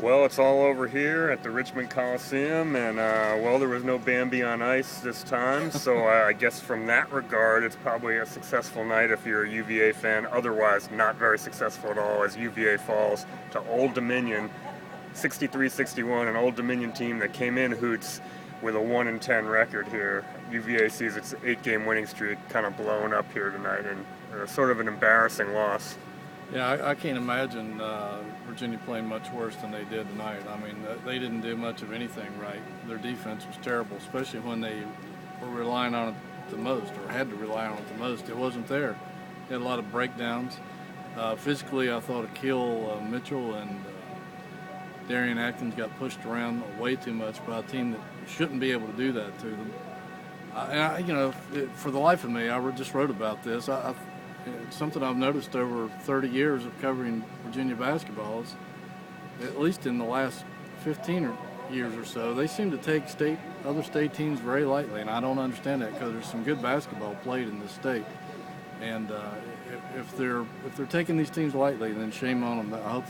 Well, it's all over here at the Richmond Coliseum, and well, there was no Bambi on ice this time, so I guess from that regard, it's probably a successful night if you're a UVA fan. Otherwise, not very successful at all as UVA falls to Old Dominion, 63-61, an Old Dominion team that came in Hoots with a 1-10 record here. UVA sees its 8-game winning streak kind of blown up here tonight, and sort of an embarrassing loss. Yeah, I can't imagine Virginia playing much worse than they did tonight. I mean, they didn't do much of anything right. Their defense was terrible, especially when they were relying on it the most, or had to rely on it the most. It wasn't there. They had a lot of breakdowns. Physically, I thought Akil Mitchell and Darian Atkins got pushed around way too much by a team that shouldn't be able to do that to them. For the life of me, I just wrote about this. It's something I've noticed over 30 years of covering Virginia basketball is, at least in the last 15 years or so, they seem to take other state teams very lightly, and I don't understand that because there's some good basketball played in this state. And if they're taking these teams lightly, then shame on them. I hope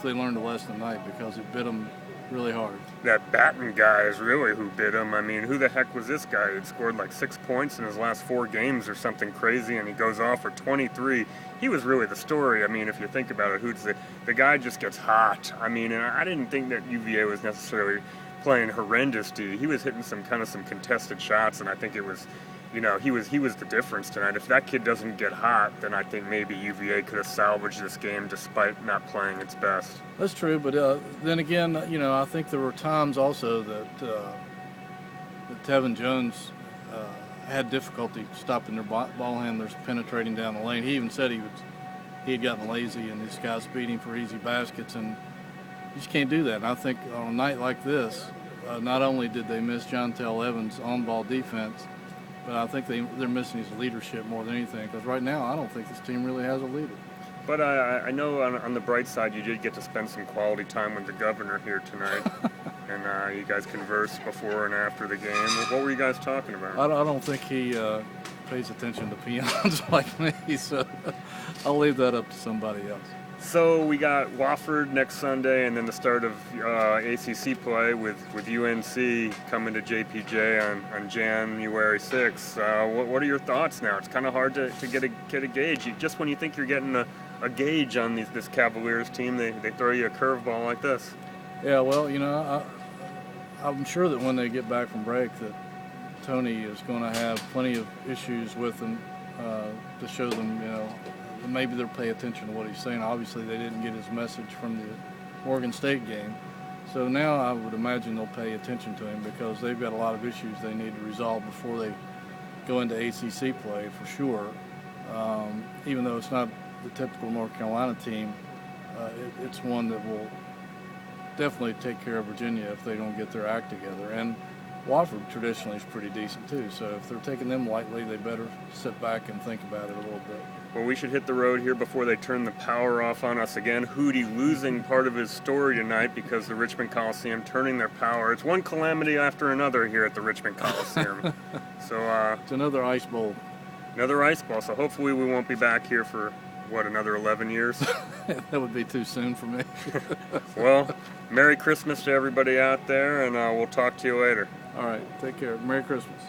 they learned a lesson tonight because it bit them really hard. That Batten guy is really who bit him. I mean, who the heck was this guy? He'd scored like 6 points in his last 4 games or something crazy, and he goes off for 23. He was really the story. I mean, if you think about it, Hoots, the guy just gets hot. I mean, and I didn't think that UVA was necessarily playing horrendous D. He was hitting some contested shots, and I think it was, he was the difference tonight. If that kid doesn't get hot, then I think maybe UVA could have salvaged this game despite not playing its best. That's true, but then again, I think there were times also that Tevin Jones had difficulty stopping their ball handlers penetrating down the lane. He even said he had gotten lazy and this guy's beating for easy baskets, and you just can't do that. And I think on a night like this, not only did they miss Jontel Evans' on-ball defense, but I think they're missing his leadership more than anything, because right now I don't think this team really has a leader. But I know on the bright side you did get to spend some quality time with the governor here tonight, and you guys conversed before and after the game. What were you guys talking about? I don't think he pays attention to peons like me, so I'll leave that up to somebody else. So we got Wofford next Sunday, and then the start of ACC play with UNC coming to JPJ on January 6th. What are your thoughts now? It's kind of hard to get a gauge. Just when you think you're getting a gauge on this Cavaliers team, they throw you a curveball like this. Yeah, well, I'm sure that when they get back from break that Tony is going to have plenty of issues with them to show them, maybe they'll pay attention to what he's saying. Obviously, they didn't get his message from the Oregon State game. So now I would imagine they'll pay attention to him because they've got a lot of issues they need to resolve before they go into ACC play for sure. Even though it's not the typical North Carolina team, it's one that will definitely take care of Virginia if they don't get their act together. And Wofford traditionally is pretty decent too, so if they're taking them lightly, they better sit back and think about it a little bit. Well, we should hit the road here before they turn the power off on us again. Hootie losing part of his story tonight because the Richmond Coliseum turning their power. It's one calamity after another here at the Richmond Coliseum. So it's another ice bowl. Another ice bowl. So hopefully we won't be back here for another 11 years? That would be too soon for me. Well, Merry Christmas to everybody out there, and we'll talk to you later. All right, take care. Merry Christmas.